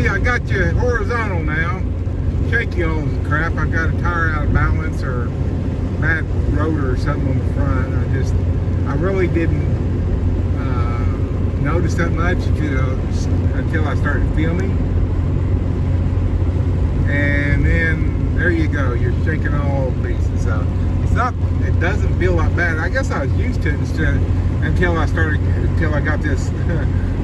see, I got you horizontal now. Shaky all the crap. I got a tire out of balance or bad rotor or something on the front. I really didn't notice that much until I started filming. And then there you go. You're shaking all pieces. So it doesn't feel that bad. I guess I was used to it until I got this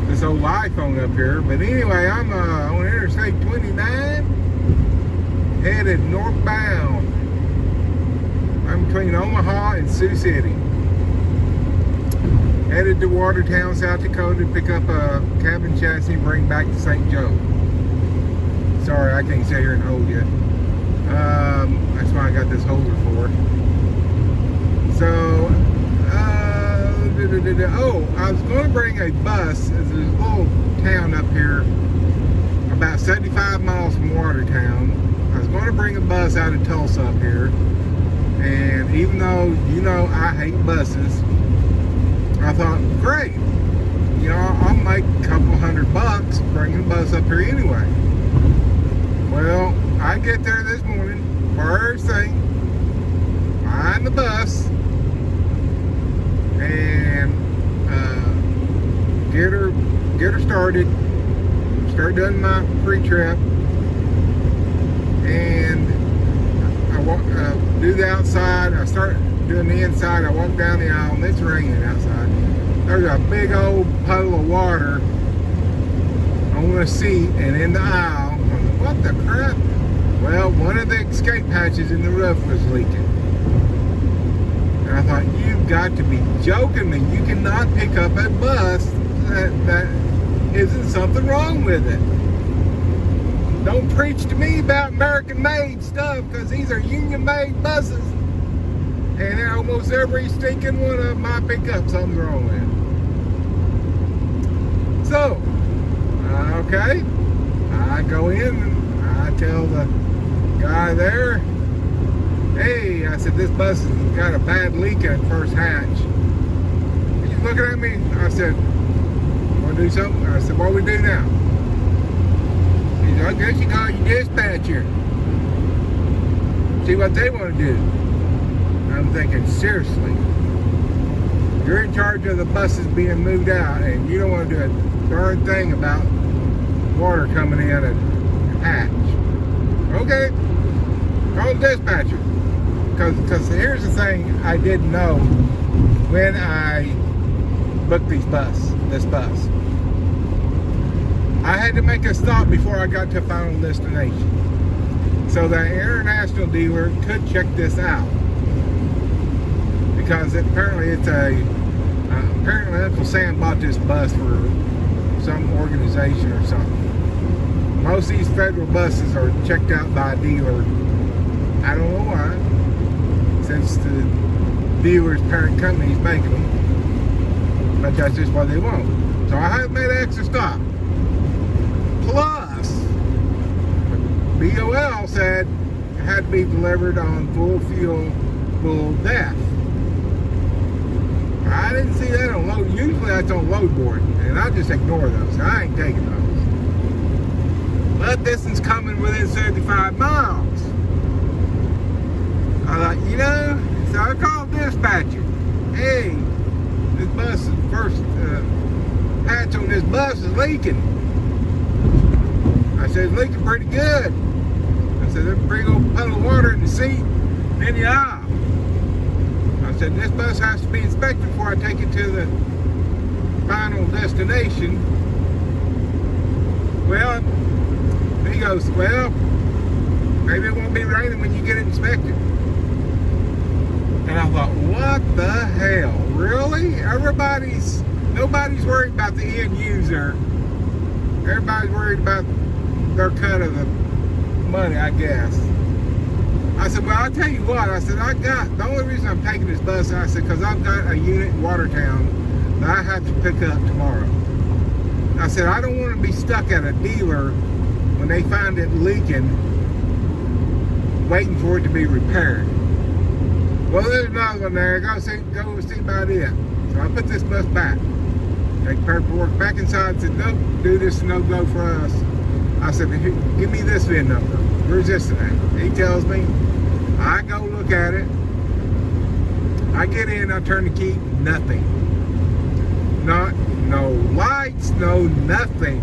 this old iPhone up here. But anyway, I'm on Interstate 29, headed northbound. I'm between Omaha and Sioux City. Headed to Watertown, South Dakota to pick up a cabin chassis and bring back to St. Joe. Sorry, I can't sit here and hold you. That's why I got this holder for. So, oh, I was going to bring a bus. There's a little town up here, about 75 miles from Watertown. I was going to bring a bus out of Tulsa up here. And even though, you know, I hate buses, I thought, great, you know, I'll make a couple $100 bringing a bus up here anyway. Well, I get there this morning, first thing, find the bus, and get her started, start doing my pre-trip, and I walk, do the outside, I start doing the inside, I walk down the aisle, and it's raining outside. There's a big old puddle of water on the seat and in the aisle. I'm like, what the crap? Well, one of the escape hatches in the roof was leaking. And I thought, you've got to be joking me. You cannot pick up a bus that isn't something wrong with it. Don't preach to me about American-made stuff, because these are union-made buses. And almost every stinking one of them I pick up something's wrong with. So, okay, I go in and I tell the guy there, hey, I said, this bus has got a bad leak in the first hatch. He's looking at me. I said, want to do something? I said, what do we do now? He said, I guess you call your dispatcher. See what they want to do. I'm thinking, seriously, you're in charge of the buses being moved out and you don't want to do a darn thing about water coming in a hatch. Okay, call the dispatcher. Because here's the thing I didn't know when I booked this bus. I had to make a stop before I got to a final destination. So the international dealer could check this out. Because apparently apparently Uncle Sam bought this bus for some organization or something. Most of these federal buses are checked out by a dealer. I don't know why, since the dealer's parent company is making them, but that's just what they want. So I have made an extra stop. Plus, BOL said it had to be delivered on full fuel, full depth. I didn't see that on load. Usually that's on load board, and I just ignore those. I ain't taking those. But this one's coming within 75 miles. I thought, you know, so I called dispatcher. Hey, this bus is first hatch on this bus is leaking. I said, it's leaking pretty good. I said, there's a big old puddle of water in the seat and in the aisle. I said, this bus has to be inspected before I take it to the final destination. Well, he goes, well, maybe it won't be raining when you get it inspected. And I thought, what the hell? Really? Nobody's worried about the end user. Everybody's worried about their cut of the money, I guess. I said, well, I'll tell you what. I said, the only reason I'm taking this bus, I said, because I've got a unit in Watertown that I have to pick up tomorrow. I said, I don't want to be stuck at a dealer when they find it leaking, waiting for it to be repaired. Well, there's another one there. Go see about it. So I put this bus back. Take paperwork back inside. Said, nope, do this, no go for us. I said, give me this VIN number. Where's this at? He tells me. I go look at it. I get in, I turn the key, nothing. No lights, no nothing.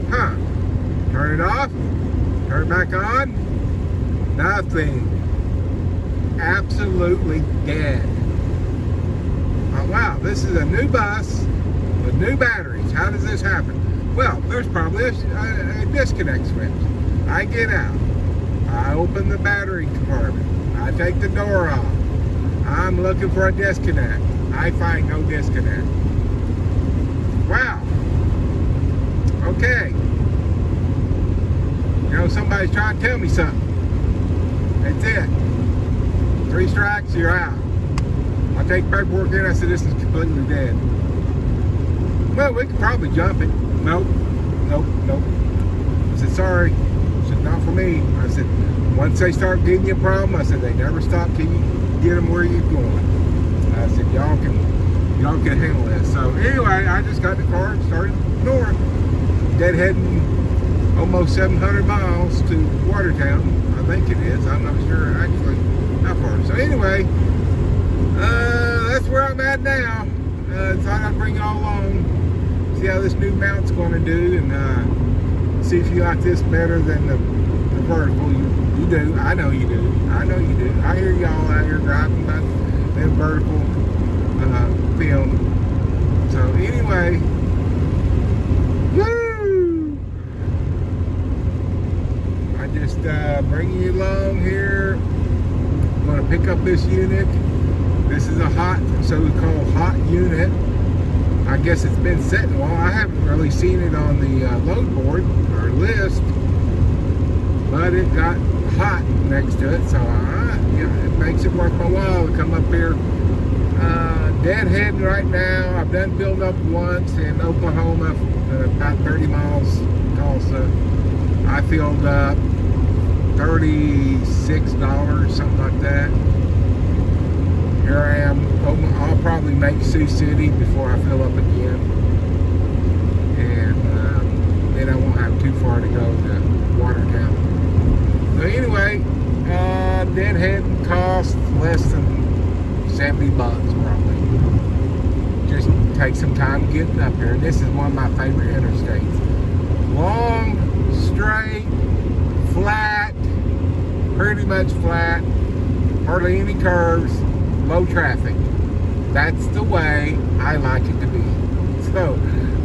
Huh. Turn it off, turn it back on, nothing. Absolutely dead. Oh, wow, this is a new bus with new batteries. How does this happen? Well, there's probably a disconnect switch. I get out. I open the battery compartment. I take the door off. I'm looking for a disconnect. I find no disconnect. Wow. Okay. You know, somebody's trying to tell me something. That's it. 3 strikes, you're out. I take paperwork in, I said, this is completely dead. Well, we could probably jump it. Nope. I said, sorry. I said, not for me. I said, once they start giving you a problem, I said, they never stop till you get them where you're going. I said, y'all can handle this. So anyway, I just got in the car and started north. Deadheading almost 700 miles to Watertown. I think it is. I'm not sure actually how far. So anyway, that's where I'm at now. Thought I'd bring y'all along, see how this new mount's going to do, and see if you like this better than the vertical. You do. I know you do. I know you do. I hear y'all out here driving about that vertical film. So anyway, woo! I just bringing you along here. I'm going to pick up this unit. This is a so-called hot unit. I guess it's been sitting a while. I haven't really seen it on the load board or list, but it got hot next to it, so it makes it worth my while to come up here. Deadheading right now. I've done filled up once in Oklahoma, about 30 miles, Tulsa. I filled up $36, something like that. Here I am. I'll probably make Sioux City before I fill up again, and then I won't have too far to go to Watertown. So anyway, deadheading costs less than $70 probably. Just take some time getting up here. This is one of my favorite interstates. Long, straight, flat, pretty much flat, hardly any curves, low traffic. That's the way I like it to be. So,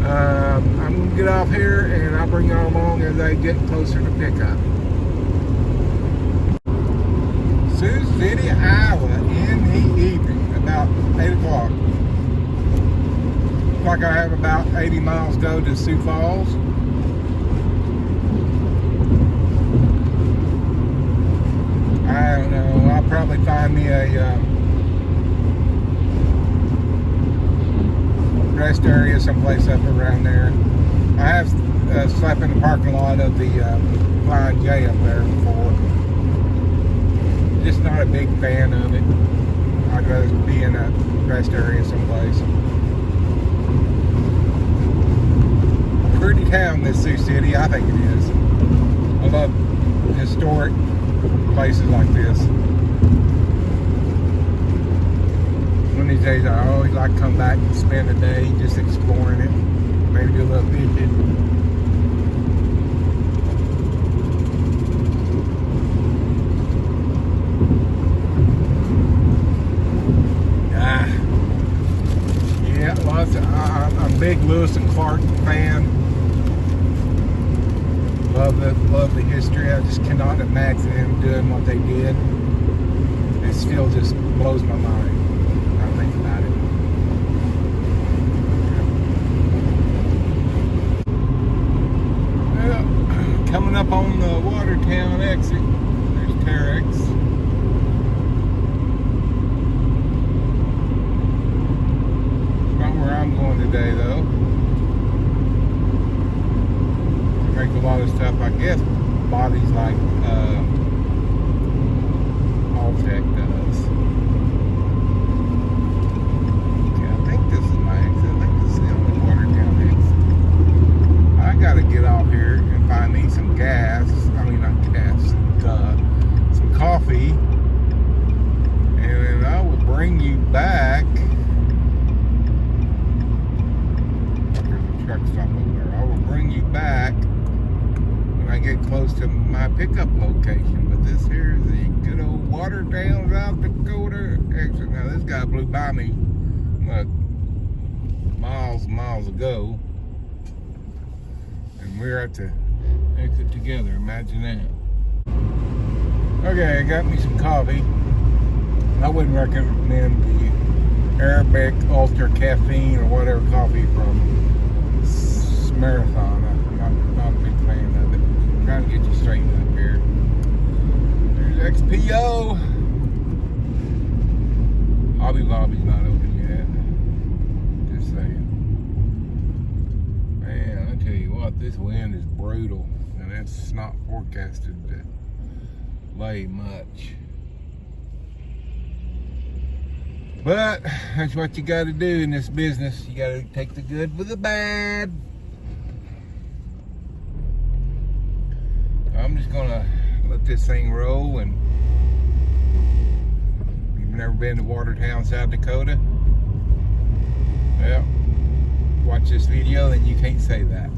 I'm going to get off here and I'll bring y'all along as I get closer to pickup. Sioux City, Iowa, in the evening, about 8 o'clock. Looks like I have about 80 miles to go to Sioux Falls. I don't know, I'll probably find me a rest area someplace up around there. I have slept in the parking lot of the Flying J up there before. Just not a big fan of it. I'd rather be in a rest area someplace. Pretty town, this Sioux City, I think it is. I love historic places like this. One of these days I always like to come back and spend a day just exploring it. Maybe do a little fishing. Yeah, lots of, I'm a big Lewis and Clark fan. Love the history. I just cannot imagine them doing what they did. It still just blows my mind. I think about it. Well, coming up on the Watertown exit, there's Terex. Not where I'm going today, though. Make a lot of stuff, I guess, bodies like Alltech does. Okay, I think this is my exit. I think this is the only Watertown exit. I gotta get off here and bring you back. There's a truck stop over there. I will bring you back when I get close to my pickup location. But this here is the good old Watertown, South Dakota exit. Now this guy blew by me miles ago, and we're at the exit together. Imagine that. Okay, I got me some coffee. I wouldn't recommend the Arabic Ultra Caffeine or whatever coffee from Marathon. I'm not a big fan of it. I'm trying to get you straightened up here. There's XPO. Hobby Lobby's not open yet. Just saying. Man, I tell you what, this wind is brutal, and it's not forecasted to lay much. But that's what you got to do in this business. You got to take the good with the bad. I'm just gonna let this thing roll. And you've never been to Watertown, South Dakota? Well, watch this video, then you can't say that.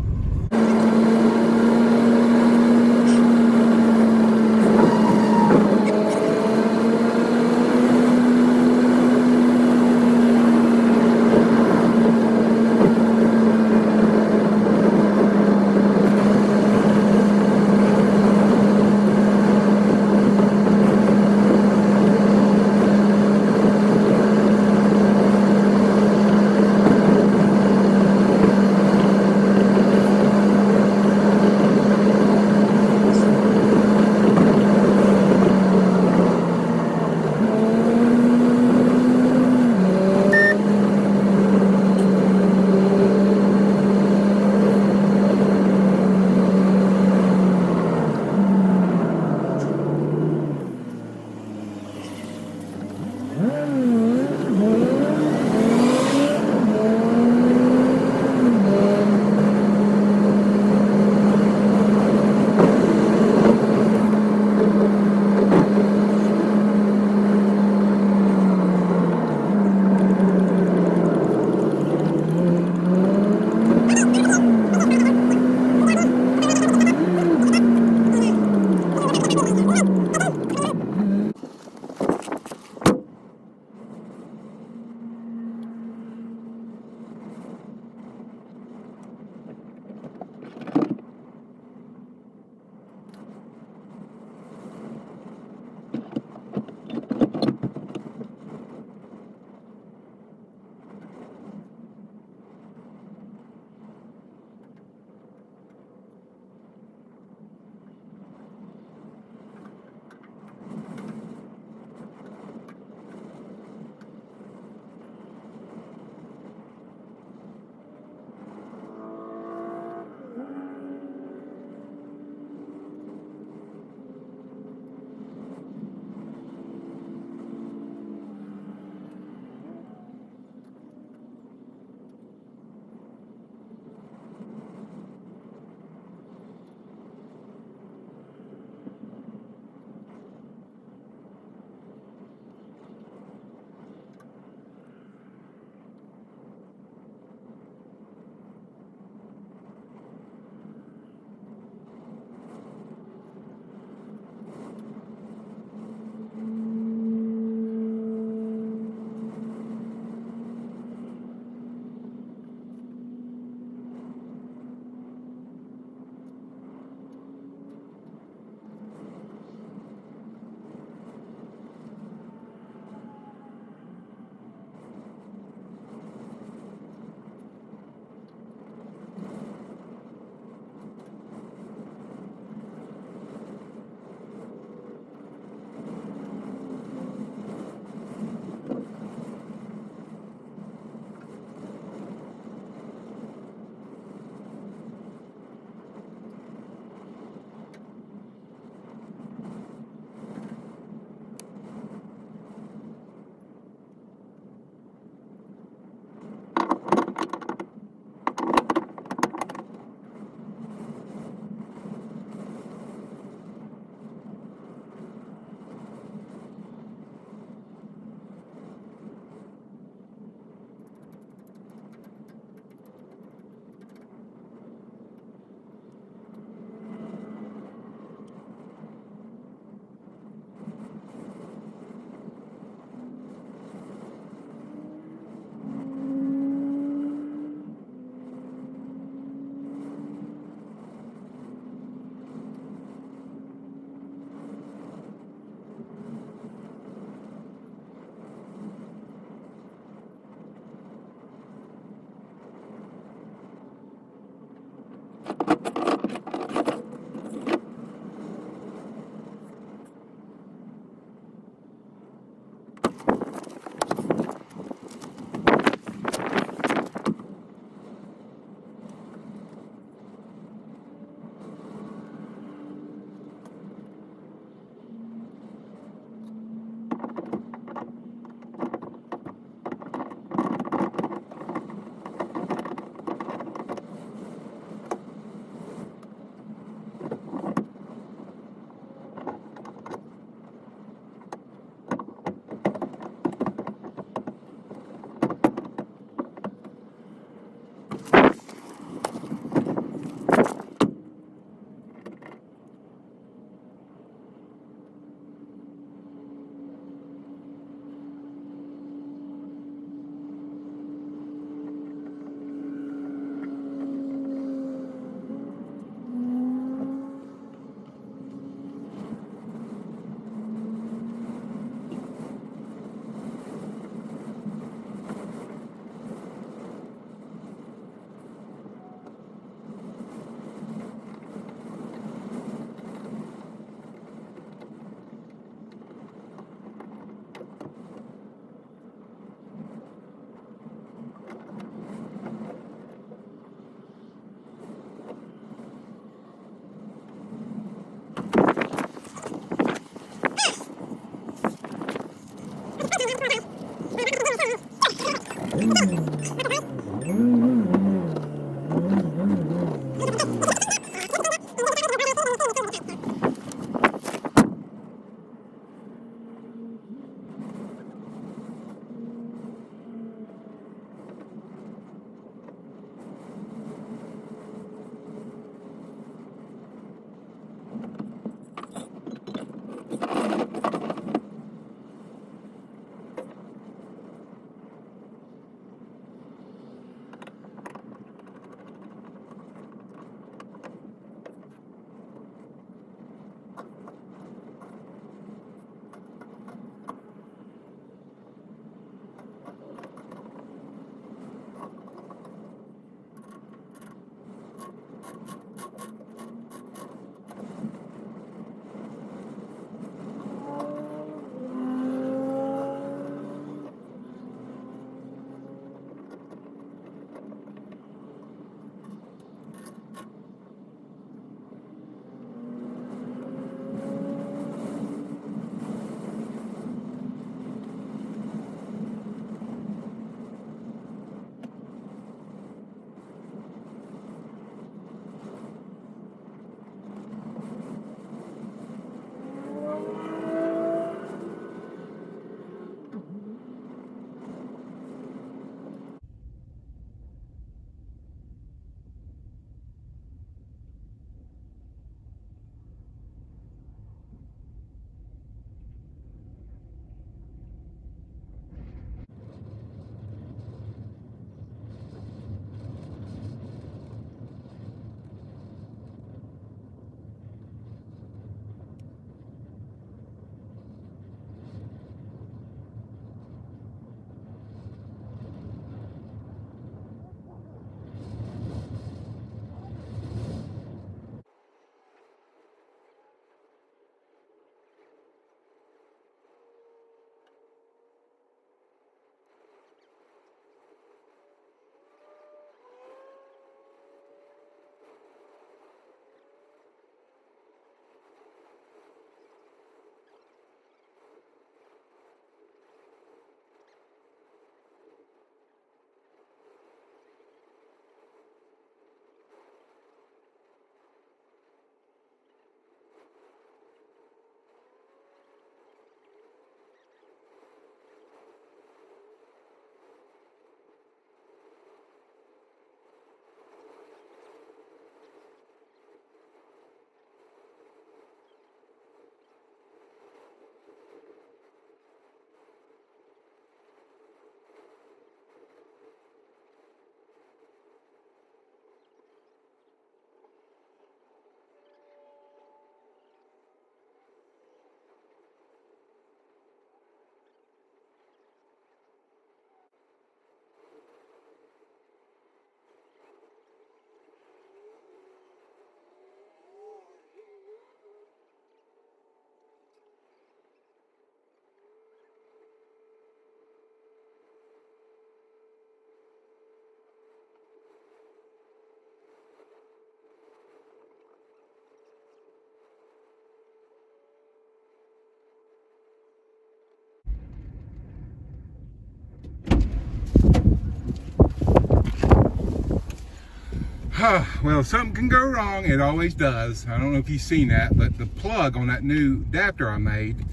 Well, something can go wrong. It always does. I don't know if you've seen that, but the plug on that new adapter I made,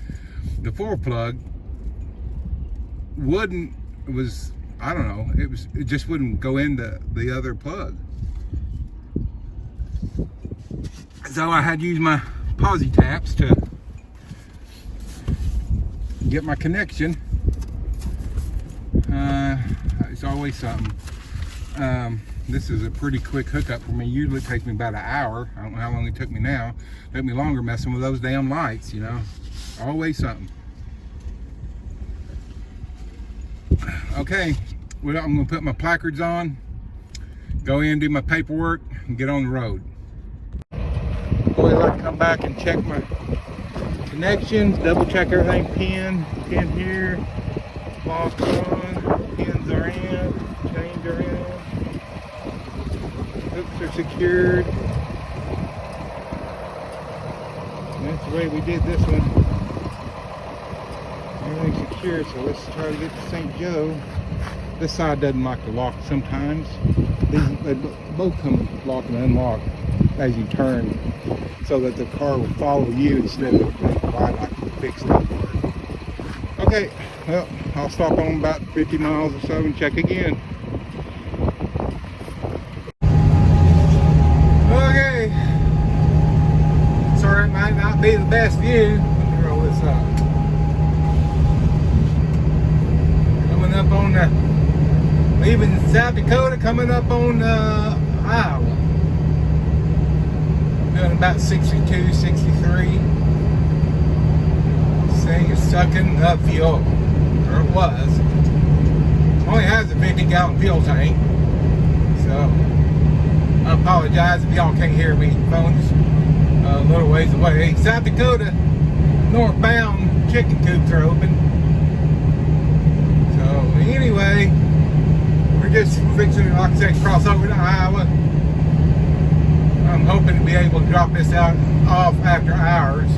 the 4 plug, I don't know, it just wouldn't go into the other plug. So I had to use my posi taps to get my connection. It's always something. This is a pretty quick hookup for me. Usually it takes me about an hour. I don't know how long it took me now. It took me longer messing with those damn lights, you know. Always something. Okay, well, I'm gonna put my placards on, go in, do my paperwork, and get on the road. Boy, I'd like to come back and check my connections, double check everything, pin here, lock on, pins are in, chains are in, hooks are secured. And that's the way we did this one. Everything's secure, so let's try to get to St. Joe. This side doesn't like to lock sometimes. They both come lock and unlock as you turn, so that the car will follow you instead of ride like you fixed it. Okay, well, I'll stop on about 50 miles or so and check again. Okay, sorry it might not be the best view. Let me roll this up. Coming up on the, leaving South Dakota, coming up on Iowa. Doing about 62, 63. This thing is sucking up fuel, or it was. Only has a 50-gallon fuel tank, so I apologize if y'all can't hear me. Phone's a little ways away. South Dakota northbound chicken coops are open. So anyway, we're just fixing, like I said, cross over to Iowa. I'm hoping to be able to drop this out off after hours,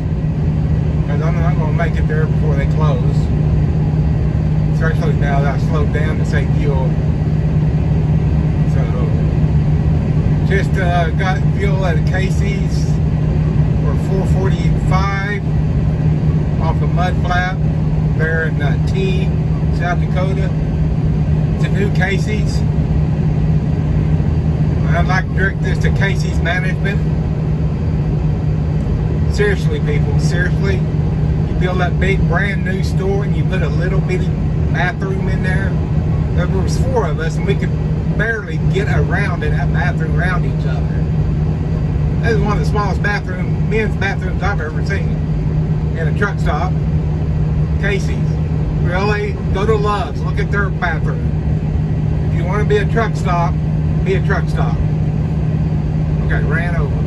because I'm not going to make it there before they close. Especially now that I slowed down to save fuel. So just got fuel at a Casey's for $4.45 off a mud flap there in T, South Dakota. It's a new Casey's. I'd like to direct this to Casey's management. Seriously, people, seriously. You build that big brand new store and you put a little bitty bathroom in there. There was 4 of us and we could barely get around in that bathroom around each other. That is one of the smallest men's bathrooms I've ever seen. In a truck stop. Casey's. Really? Go to Love's. Look at their bathroom. If you want to be a truck stop, be a truck stop. Okay, ran over.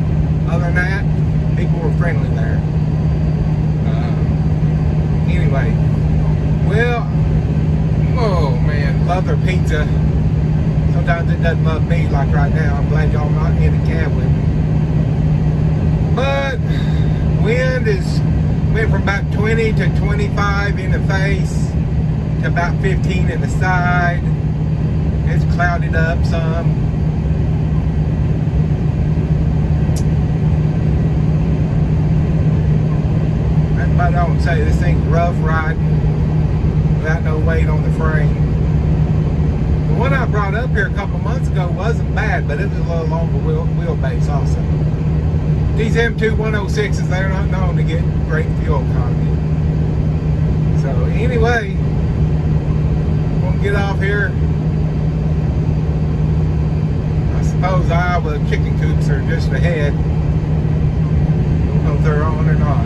Other than that, people were friendly there. Anyway, well, oh man, love their pizza. Sometimes it doesn't love me like right now. I'm glad y'all not in the cab with me. But wind went from about 20 to 25 in the face to about 15 in the side. It's clouded up some. I don't say this thing's rough riding without no weight on the frame. The one I brought up here a couple months ago wasn't bad, but it was a little longer wheelbase also. These M2 106s, they're not known to get great fuel economy. So anyway, we'll get off here. I suppose Iowa chicken coops are just ahead. I don't know if they're on or not.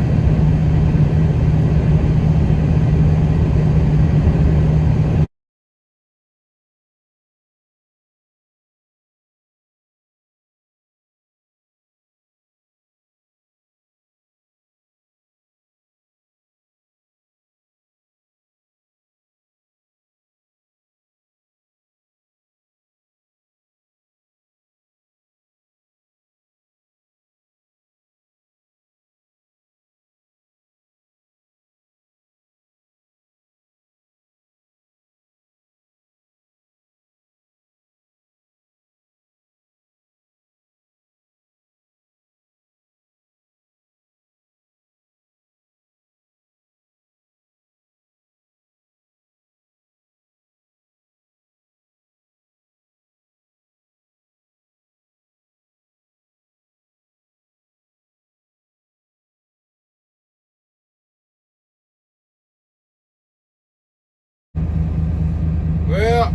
Well,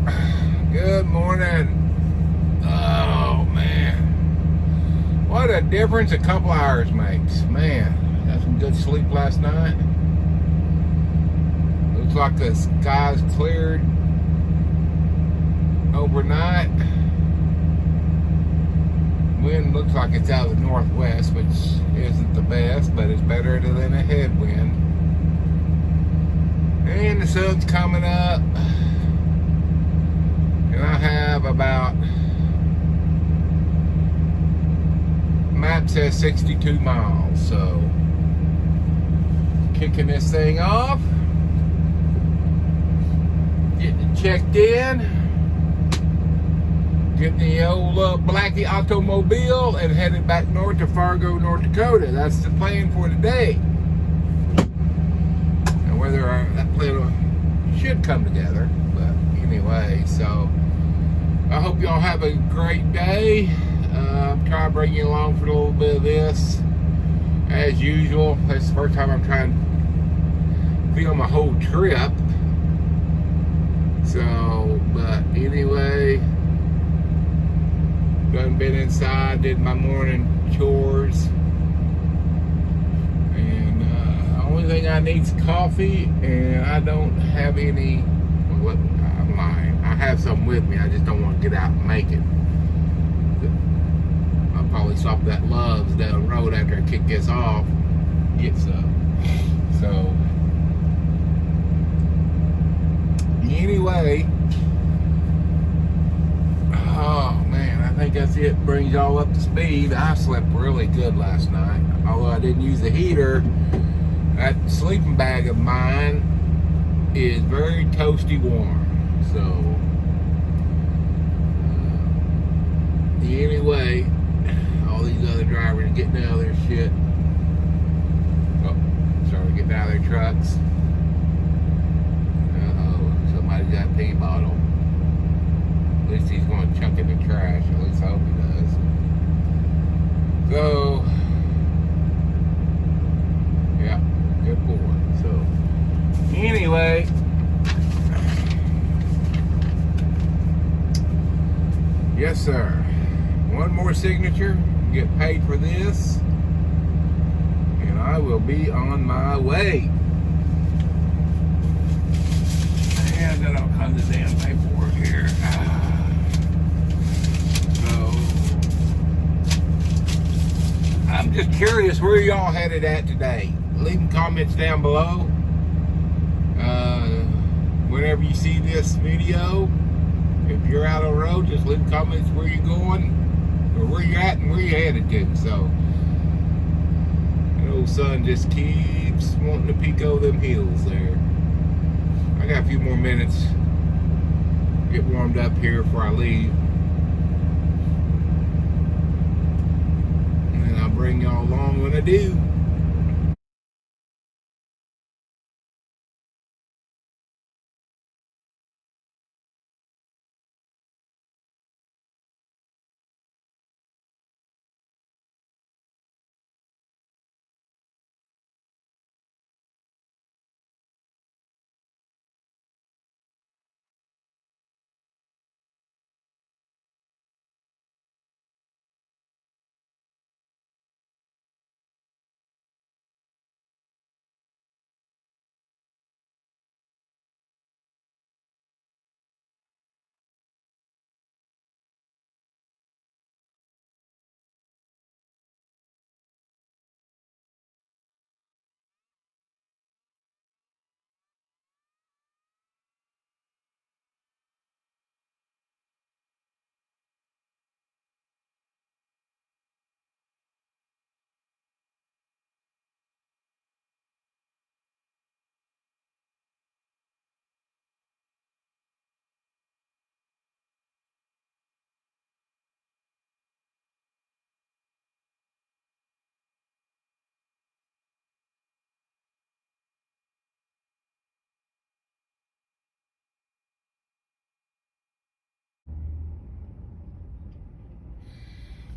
good morning. Oh man, what a difference a couple hours makes. Man, had some good sleep last night. Looks like the skies cleared overnight. Wind looks like it's out of the northwest, which isn't the best, but it's better than a headwind. And the sun's coming up. And I have about, map says 62 miles, so kicking this thing off, getting checked in. getting the old Blackie automobile and headed back north to Fargo, North Dakota. That's the plan for today. And whether that plan should come together, but anyway, so I hope y'all have a great day. I'm trying to bring you along for a little bit of this. As usual, that's the first time I'm trying to film a whole trip. So, but anyway, done been inside, did my morning chores. And the only thing I need is coffee, and I don't have any, well, I'm lying. I have some with me, I just don't want to get out and make it. I'll probably stop at Love's down the road after I kick this off, get some. So, anyway, oh man, I think that's it. Brings y'all up to speed. I slept really good last night. Although I didn't use the heater, that sleeping bag of mine is very toasty warm. So, anyway, all these other drivers are getting out of their shit. Oh, sorry, getting out of their trucks. Somebody's got a pee bottle. At least he's going to chuck it in the trash. At least I hope he does. So, yeah, good boy. So, anyway, yes, sir. One more signature, get paid for this, and I will be on my way. And then I'll cut the damn paperwork here. So, I'm just curious where y'all headed at today. Leave comments down below. Whenever you see this video, if you're out on the road, just leave comments where you're going, or where you're at and where you're headed to. So, that old sun just keeps wanting to peek over them hills there. I got a few more minutes to get warmed up here before I leave. And then I'll bring y'all along when I do.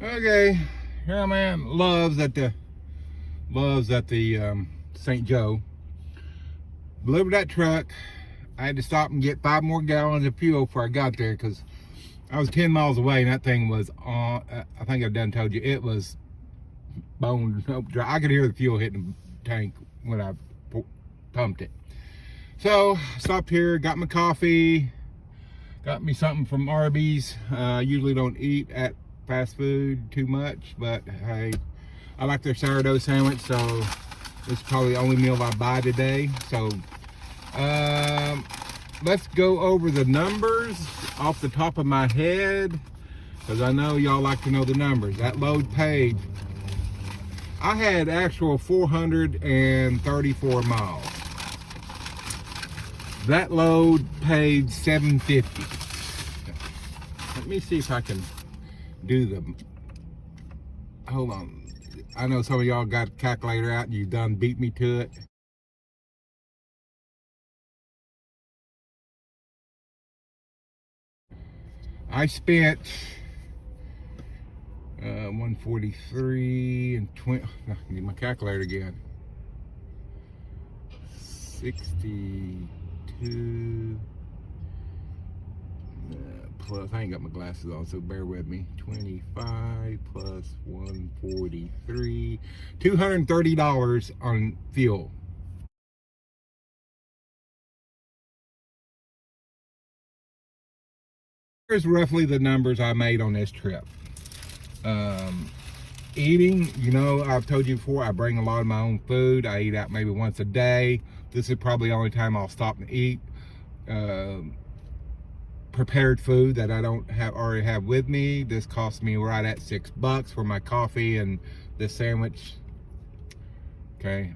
Okay, here I'm at Love's at the St. Joe. Delivered that truck. I had to stop and get 5 more gallons of fuel before I got there because I was 10 miles away and that thing was on. I think I've done told you it was bone dry. I could hear the fuel hitting the tank when I pumped it. So stopped here, got my coffee, got me something from Arby's. Usually don't eat at fast food too much, but hey, I like their sourdough sandwich, so this is probably the only meal I buy today. So let's go over the numbers off the top of my head, because I know y'all like to know the numbers. That load paid, I had actual 434 miles. That load paid $750. Let me see if I can do the, hold on. I know some of y'all got a calculator out and you done beat me to it. I spent 143 and 20. I need my calculator again. 62 plus. I ain't got my glasses on, so bear with me. 25 plus 143. $230 on fuel. Here's roughly the numbers I made on this trip. Eating, you know, I've told you before, I bring a lot of my own food. I eat out maybe once a day. This is probably the only time I'll stop and eat prepared food that I don't already have with me. This cost me right at $6 for my coffee and this sandwich. Okay,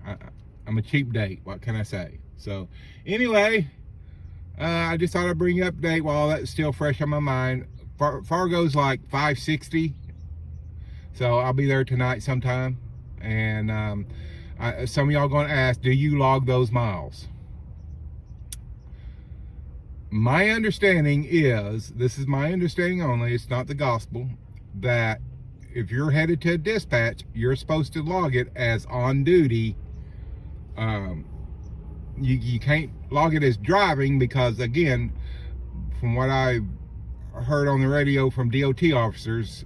I'm a cheap date. What can I say? So anyway, I just thought I'd bring you an update while that's still fresh on my mind. Fargo's like 560. So I'll be there tonight sometime. And some of y'all going to ask, do you log those miles? My understanding is, this is my understanding only, it's not the gospel, that if you're headed to a dispatch, you're supposed to log it as on duty. You can't log it as driving because, again, from what I heard on the radio from DOT officers,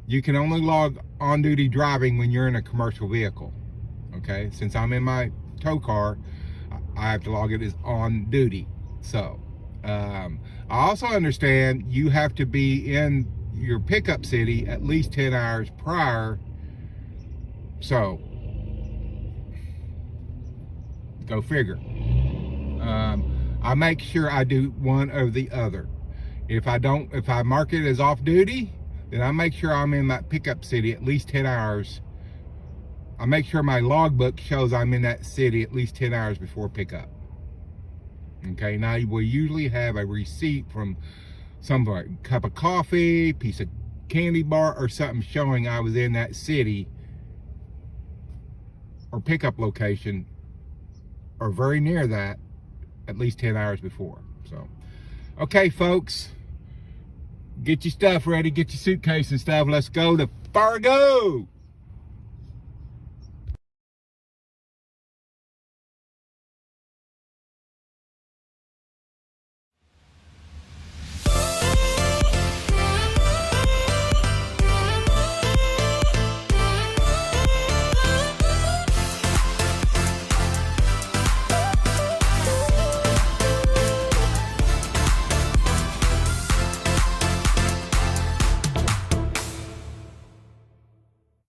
you can only log on-duty driving when you're in a commercial vehicle. Okay, since I'm in my tow car, I have to log it as on duty. So I also understand you have to be in your pickup city at least 10 hours prior. So go figure. I make sure I do one or the other. If I mark it as off duty, then I make sure I'm in that pickup city at least 10 hours. I make sure my logbook shows I'm in that city at least 10 hours before pickup. Okay, now we usually have a receipt from somebody, cup of coffee, piece of candy bar, or something showing I was in that city or pickup location or very near that at least 10 hours before. So, okay, folks, get your stuff ready, get your suitcase and stuff. Let's go to Fargo.